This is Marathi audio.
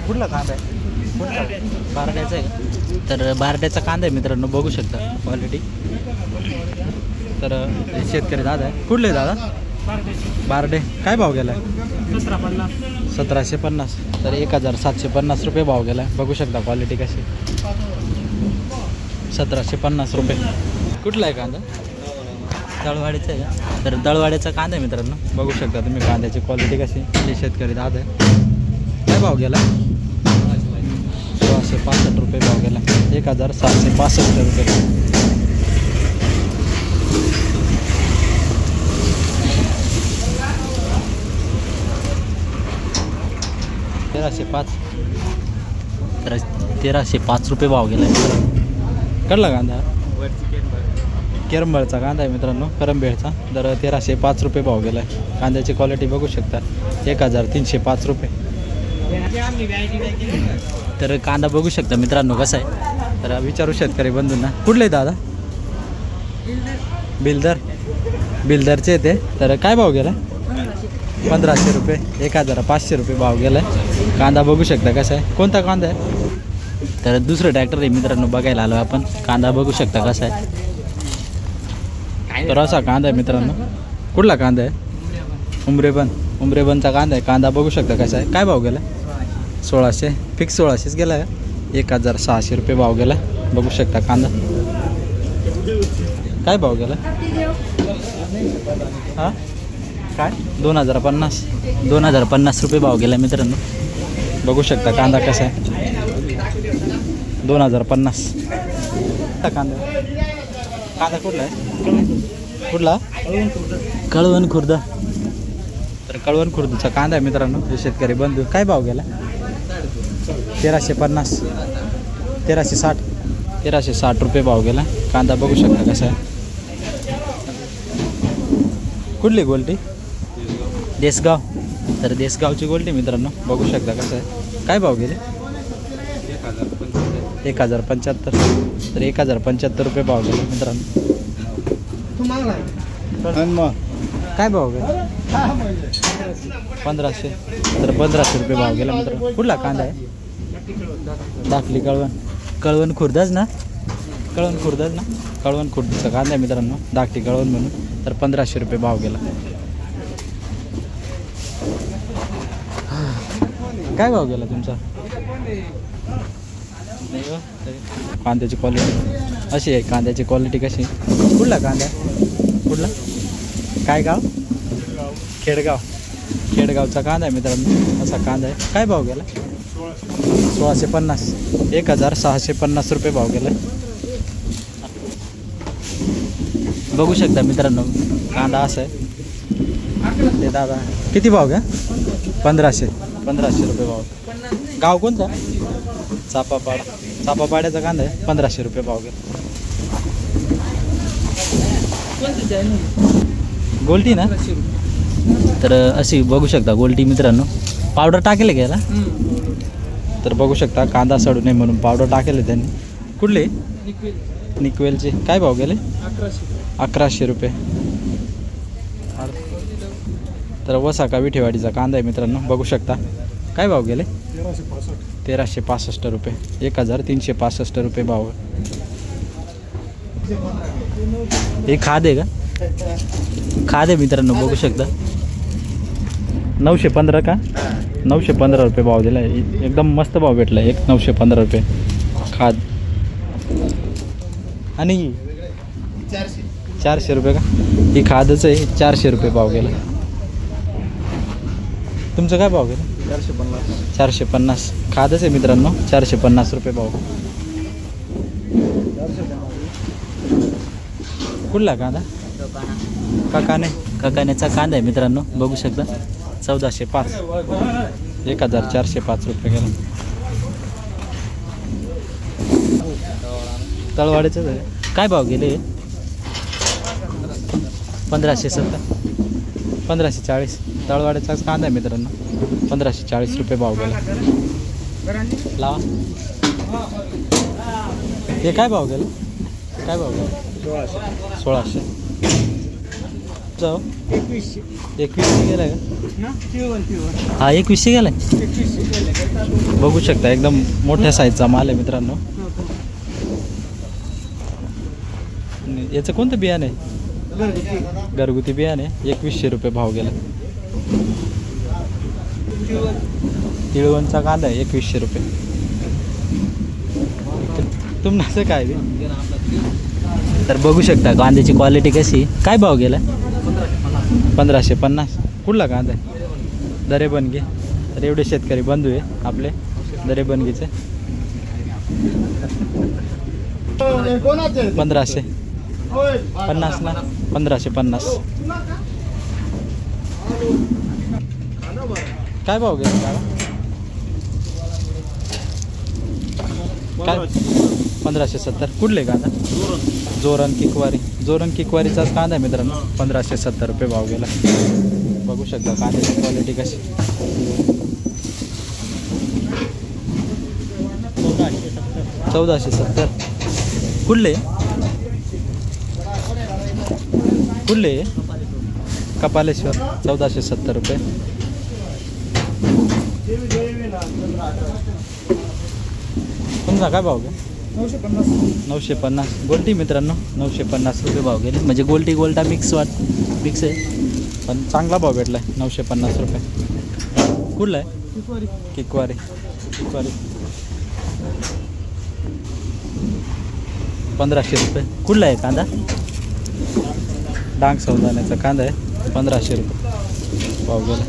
कुठला कांदा आहे? कुठला बारड्याचा आहे का? तर बारड्याचा कांदा आहे मित्रांनो, बघू शकता क्वालिटी. तर शेतकरी दादा आहे. कुठले दादा? बारडे. काय भाव गेला आहे? 1750. तर 1750 रुपये भाव गेला आहे. बघू शकता क्वालिटी कशी. 1750 रुपये. कुठला आहे कांदा? दळवाडीचा आहे का? तर दळवाड्याचा कांदा आहे मित्रांनो, बघू शकता तुम्ही कांद्याची क्वालिटी कशी. हे शेतकरी दादा आहे. काय भाव गेला? 1665 रुपये भाव गेला. 1765 रुपये. तर 1305 रुपये भाव गेला आहे. कडला कांदा केरंबळचा कांदा आहे मित्रांनो, करंबेळचा. तर 1305 रुपये भाव गेला आहे. कांद्याची क्वालिटी बघू शकता. 1305 रुपये. तर कांदा बघू शकता मित्रांनो कसा आहे. तर विचारू शेतकरी बंधूंना. कुठले दादा? बिल्डरचे येते. तर काय भाव गेला? 1500 रुपये. 1500 रुपये भाव गेला आहे. कांदा बघू शकता कसा आहे. कोणता कांदा आहे? तर दुसरं ट्रॅक्टर आहे मित्रांनो, बघायला आलो आपण. कांदा बघू शकता कसा आहे. तर असा कांदा आहे मित्रांनो. कुठला कांदा आहे? उमरेबनचा कांदा आहे. कांदा बघू शकता कसा आहे. काय भाव गेला? 1600. फिक्स 1600च गेला आहे. 1600 रुपये भाव गेला. बघू शकता कांदा. काय भाव गेला? हां काय? 2050 रुपये भाव गेला मित्रांनो. बघू शकता कांदा कसा आहे. 2050 कांदा कुठला आहे? कुठला? कळवण खुर्द. तर कळवण खुर्दचा कांदा आहे मित्रांनो, हे शेतकरी बंधू. काय भाव गेला? 1350. 1360 रुपये भाव गेला. कांदा बघू शकता कसा आहे. कुठली गोल्टी? देसगाव. तर देसगावची गोल्टी मित्रांनो, बघू शकता कसं आहे. काय भाव गेले? 1075. तर 1075 रुपये भाव गेले मित्रांनो. काय भाव गेला? 1500. तर 1500 रुपये भाव गेला मित्रांनो. कुठला कांदा आहे? दाखली कळवण खुर्दच ना? कळवण खुर्दचा कांदा आहे मित्रांनो, दाखली कळवण म्हणून. तर 1500 रुपये भाव गेला. काय भाव गेला तुमचा? कांद्याची क्वालिटी अशी आहे. कांद्याची क्वालिटी कशी? कुठला कांदा? कुठला? काय गाव? खेडगावचा कांदा आहे मित्रांनो, असा कांदा आहे. काय भाव गेला? 1650. 1650 रुपये भाव गेला. बघू शकता मित्रांनो कांदा असा आहे. ते दादा किती भाव घ्या? 1500 रुपये भाव. गाव कोणता? चापापाड्याचा कांदा आहे. 1500 रुपये भाव घ्या. गोल्टी ना? तर अशी बघू शकता गोल्टी मित्रांनो. पावडर टाकेल घ्यायला. तर बघू शकता कांदा सडू नये म्हणून पावडर टाकेल त्यांनी. कुठले? निकवेलचे. काय भाव गेले? 1100 रुपये. तर वसाका विठेवाडीचा कांदा आहे मित्रांनो, बघू शकता. काय भाव गेले? 1365 रुपये. 1365 रुपये भाव. हे खाद आहे का? खाद आहे मित्रांनो, बघू शकता. 915 का? 915 रुपये भाव दिला आहे. एकदम मस्त भाव भेटला आहे. 915 रुपये खाद. आणि 400 रुपये का? ही खादच आहे. 400 रुपये भाव गेला. तुमचं काय भाव गेला? 450. खादच आहे मित्रांनो. 450 रुपये भाव. कुठला कांदा? काकानेचा कांदा आहे मित्रांनो, बघू शकता. 1405. 1405 रुपये गेला. तळवाड्याचंच आहे. काय भाव गेले? 1570. 1540. तळवाड्याचाच कांदा आहे मित्रांनो. 1540 रुपये भाव गेला. लावा. हे काय भाव गेलं? काय भाव गेला? 1600. जाऊ 2100 गेला का? हा 2100 गेला. बघू शकता एकदम मोठ्या साईजचा माल आहे मित्रांनो. याचं कोणतं बियाणं आहे? घरगुती बियाणे. 2100 रुपये भाव गेला. तिळवणचा कांदा आहे 2100 रुपये. तुमचं काय बी? तर बघू शकता कांद्याची क्वालिटी कशी. काय भाव गेला? 1550. कुठला कांदा आहे? दरेबनगी. तर एवढे शेतकरी बंधू आहे आपले दरेबनगीचे. 1550 ना. 1550. काय भाव गेला काय? 1570. कुठले कांदा? जोरण किकवारी. जोरण किकवारीचाच कांदा आहे मित्रांनो. 1570 रुपये भाव गेला. बघू शकता कांद्याची क्वालिटी कशी. 1470. कुठले कुठले? कपालेश्वर. 1470 रुपये. तुमचा काय भाव गे? 950. गोल्टी मित्रांनो 950 रुपये भाव गेले. म्हणजे गोल्टी गोल्टा मिक्स आहे पण चांगला भाव भेटला आहे. 950 रुपये. कुठला आहे? किकवारी. 1500 रुपये. कुठला आहे कांदा? डांग सौदाण्याचा कांदा आहे. 1500 रुपये भाव गेला.